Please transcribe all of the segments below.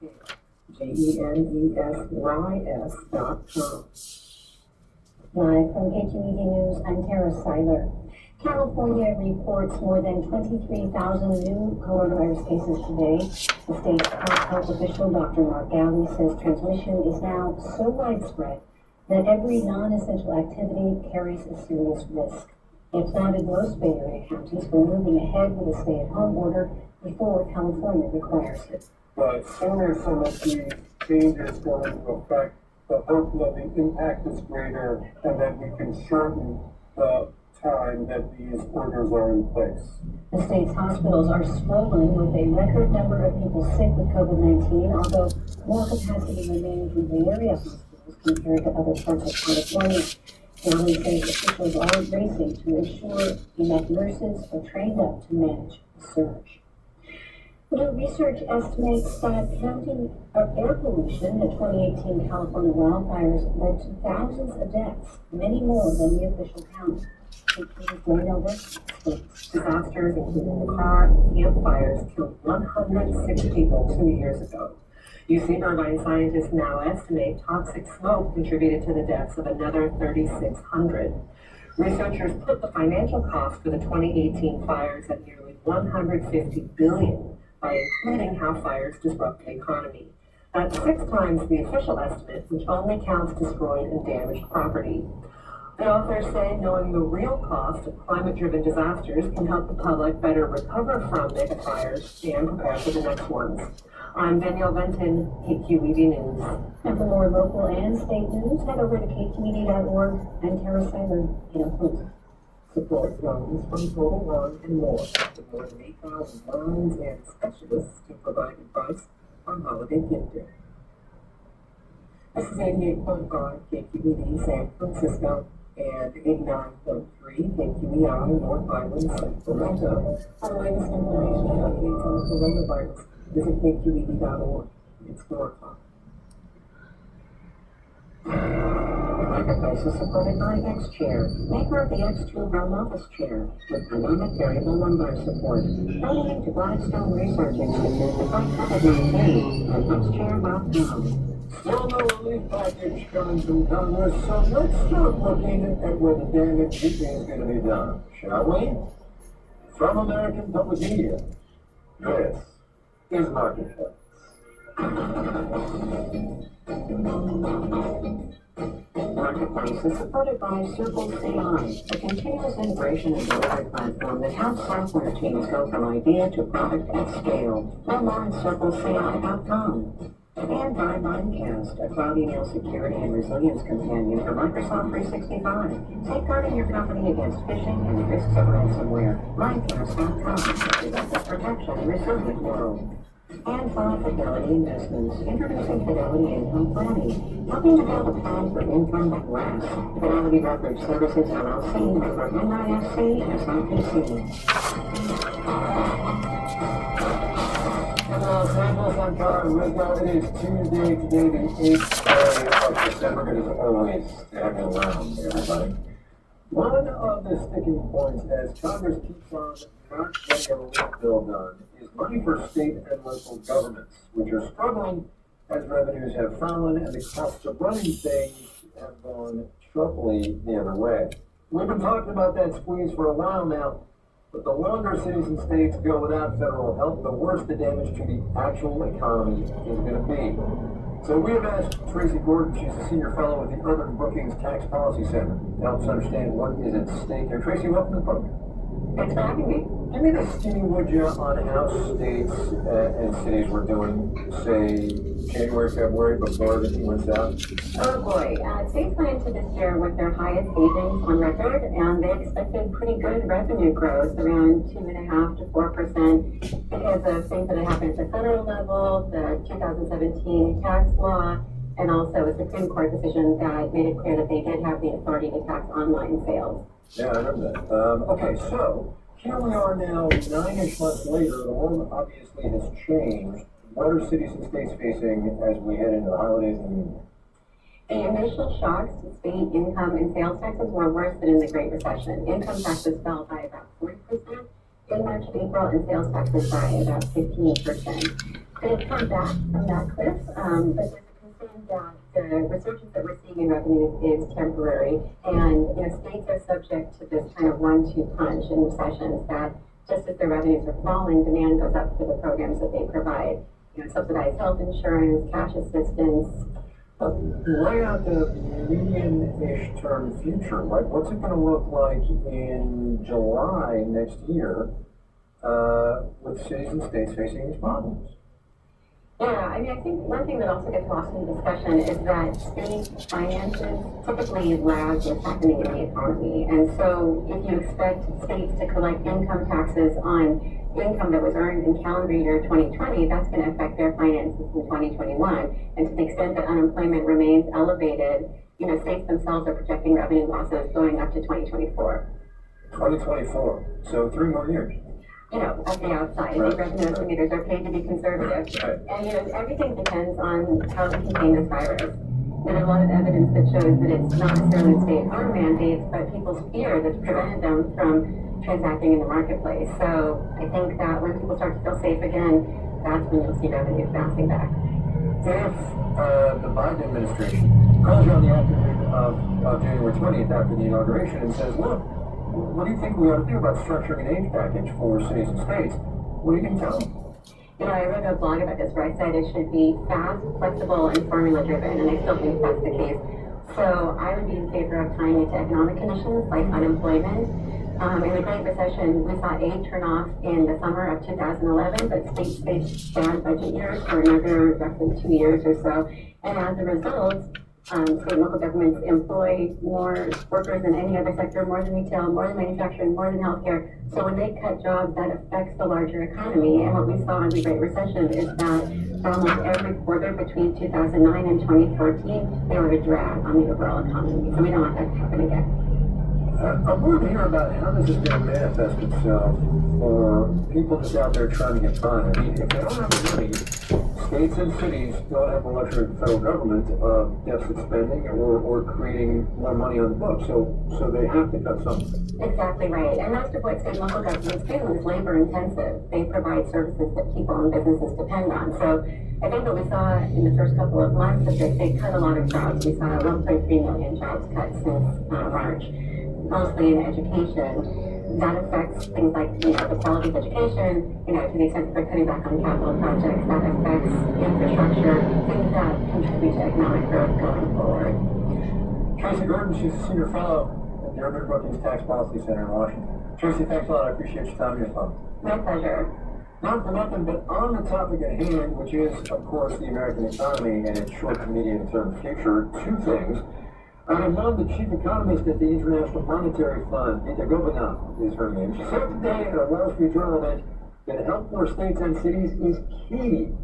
GENESYS.com. Live from KQED News, I'm Tara Seiler. California reports more than 23,000 new coronavirus cases today. The state's top health official, Dr. Mark Galley, says transmission is now so widespread that every non-essential activity carries a serious risk. If not in most Bay Area counties, we're moving ahead with a stay-at-home order before California requires it. But sooner some of these changes go into effect, the hope that the impact is greater and that we can shorten the time that these orders are in place. The state's hospitals are swollen with a record number of people sick with COVID-19, although more capacity remains in Bay Area hospitals compared to other parts of California. County says officials are racing to ensure enough nurses are trained up to manage the surge. New research estimates that counting of air pollution, the 2018 California wildfires led to thousands of deaths, many more than the official count. Disasters, including the car camp fires, killed 106 people 2 years ago. UC Irvine scientists now estimate toxic smoke contributed to the deaths of another 3,600. Researchers put the financial cost for the 2018 fires at nearly $150 billion by including how fires disrupt the economy. That's 6 times the official estimate, which only counts destroyed and damaged property. The authors say knowing the real cost of climate-driven disasters can help the public better recover from megafires and prepare for the next ones. I'm Danielle Benton, KQED News. And for more local and state news, head over to kqed.org. I'm Tara Seiler. Support loans from Total One and more, with more than 8,000 lines and specialists to provide advice on holiday gifting. This is 88.5 KQED San Francisco and 89.3 KQEI North Island Sacramento. For the latest information and updates on the coronavirus, visit kqed.org. It's 4 o'clock. Marketplace is supported by XChair, maker of the X2 Home Office Chair, with dynamic variable lumbar support. Donating to Blackstone Research Institute to fight COVID-19 at xchair.com. Still no relief package coming from Congress, so let's start looking at where the damage is going to be done, shall we? From American Public Media, this is Marketplace. Marketplace is supported by Circle CI, a continuous integration and delivery platform that helps software teams go from idea to product at scale. Learn more at CircleCI.com. And by Mimecast, a cloud email security and resilience companion for Microsoft 365, safeguarding your company against phishing and the risks of ransomware. Mimecast.com, the protection and resilient world. And by Fidelity Investments, introducing Fidelity Income Planning, helping to build a plan for income that lasts. Fidelity Brokerage Services LLC, member NISC, SIPC. Los Angeles, I'm John Rizzo. It is Tuesday, today the 8th day of December. It is always hanging around, everybody. One of the sticking points as Congress keeps on not getting a relief bill done is money for state and local governments, which are struggling as revenues have fallen and the costs of running things have gone sharply the other way. We've been talking about that squeeze for a while now, but the longer cities and states go without federal help, the worse the damage to the actual economy is going to be. So we have asked Tracy Gordon, she's a senior fellow with the Urban Bookings Tax Policy Center, to help us understand what is at stake here. Tracy, welcome to the program. Thanks for having me. Give me the skinny, would you, on how states and cities were doing, say, January, February, before everything went south? Oh boy, states went into this year with their highest savings on record, and they expected pretty good revenue growth, around 2.5% to 4%, because of things that had happened at the federal level, the 2017 tax law, and also a Supreme Court decision that made it clear that they did have the authority to tax online sales. Yeah, I remember that. Okay, so here we are now, 9-ish months later. The world obviously has changed. What are cities and states facing as we head into the holidays and the new year? The initial shocks to state income and sales taxes were worse than in the Great Recession. Income taxes fell by about 40% in March and April, and sales taxes by about 15%. They've come back from that cliff, but there's a concern that the resurgence that we're seeing in revenues is temporary, and states are subject to this kind of 1-2 punch in recessions that just as their revenues are falling, demand goes up for the programs that they provide. Subsidized health insurance, cash assistance. Lay out the median-ish term future. Like, what's it going to look like in July next year with cities and states facing these problems? Yeah, I think one thing that also gets lost in the discussion is that state finances typically lag what's happening in the economy. And so if you expect states to collect income taxes on income that was earned in calendar year 2020, that's going to affect their finances in 2021. And to the extent that unemployment remains elevated, states themselves are projecting revenue losses going up to 2024. 2024, so 3 more years. At the outside, I think revenue estimators are paid to be conservative. And, everything depends on how we contain this virus. There's a lot of evidence that shows that it's not necessarily stay-at-home mandates, but people's fear that's prevented them from transacting in the marketplace. So I think that when people start to feel safe again, that's when you'll see revenue bouncing back. If the Biden administration calls you on the afternoon of January 20th after the inauguration and says, look, what do you think we ought to do about structuring an aid package for cities and states? What are you going to tell them? I wrote a blog about this where I said it should be fast, flexible, and formula-driven, and I still think that's the case. So I would be in favor of tying it to economic conditions like unemployment. In the Great Recession, we saw aid turn off in the summer of 2011, but states faced bad budget years for another roughly 2 years or so. And as a result, state and local governments employ more workers than any other sector, more than retail, more than manufacturing, more than healthcare. So when they cut jobs, that affects the larger economy. And what we saw in the Great Recession is that for almost every quarter between 2009 and 2014, they were a drag on the overall economy. So we don't want that to happen again. I wanted to hear about how this is going to manifest itself for people just out there trying to get by. I mean, if they don't have the money, states and cities don't have the luxury of the federal government of deficit spending or creating more money on the books. So they have to cut something. Exactly right. And most of what state and local governments do is labor intensive. They provide services that people and businesses depend on. So I think what we saw in the first couple of months is that they cut a lot of jobs. We saw 1.3 million jobs cut since March, mostly in education. That affects things like, the quality of education, to the extent that they're cutting back on capital projects, that affects infrastructure, things that contribute to economic growth going forward. Tracy Gordon, she's a senior fellow at the Urban Brookings Tax Policy Center in Washington. Tracy, thanks a lot. I appreciate your time and your fun. My pleasure. Not for nothing, but on the topic at hand, which is, of course, the American economy and its short to medium term future, 2 things. I have known the chief economist at the International Monetary Fund, Nita Gobinak is her name. She said today at a Wall Street Journal event that help for states and cities is key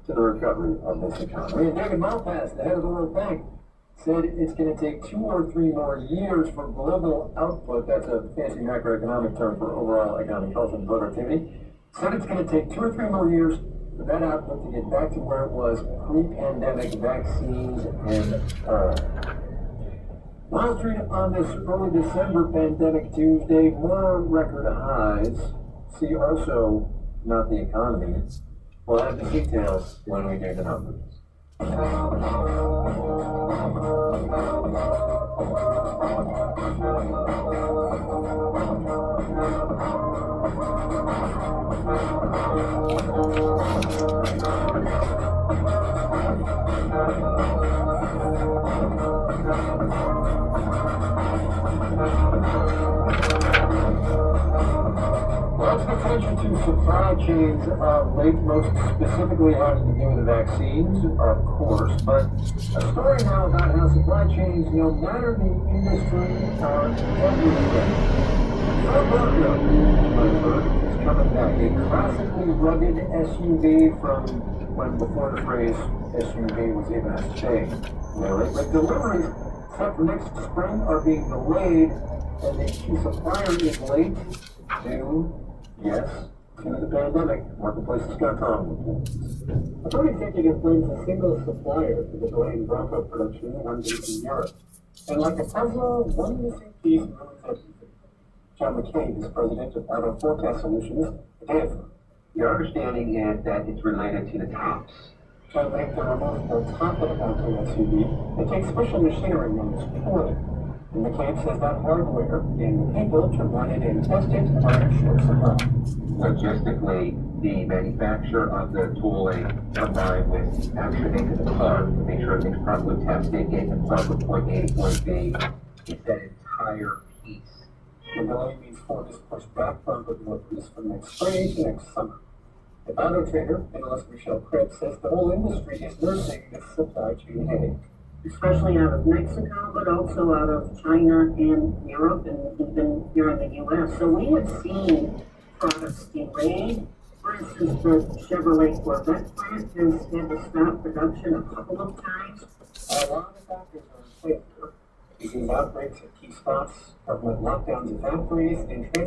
to the recovery of this economy. And David Malpass, the head of the World Bank, said it's going to take 2 or 3 more years for global output, that's a fancy macroeconomic term for overall economic health and productivity, said it's going to take 2 or 3 more years for that output to get back to where it was pre-pandemic, vaccines and all. Wall Street on this early December pandemic Tuesday, more record highs. See also not the economy. We'll have the details when we do the numbers. Lots of attention to supply chains late, most specifically having to do with the vaccines, of course, but a story now about how supply chains, no matter the industry, are everywhere. Ford is coming back, a classically rugged SUV from when before the phrase SUV was even a thing. Really, but deliveries set for next spring are being delayed, and the key supplier is late due, yes, to the pandemic. Marketplace.com. Authorities think it blames a single supplier for the delay in Bronco production one based in Europe. And like a puzzle, one missing piece ruins everything. John McCain is president of Auto Forecast Solutions, a day ago. Your understanding is that it's related to the tops. So like the removable top of the Bronco SUV, it takes special machinery known as tooling. And the claim says that hardware and the people to run it and test it are in short supply. Logistically, the manufacturer of the tooling combined with actually making the part to make sure everything's properly tested, getting the part from point A to point B, it's that entire piece. The delay means Ford has pushed back Bronco deliveries from next spring to next summer. The auto trader, analyst Michelle Krebs, says the whole industry is nursing this supply chain headache. Especially out of Mexico, but also out of China and Europe and even here in the US. So we have seen products delayed. For instance, the Chevrolet Corvette plant has had to stop production a couple of times. A lot of factors are in play here. Disease outbreaks at key spots, government lockdowns of factories, and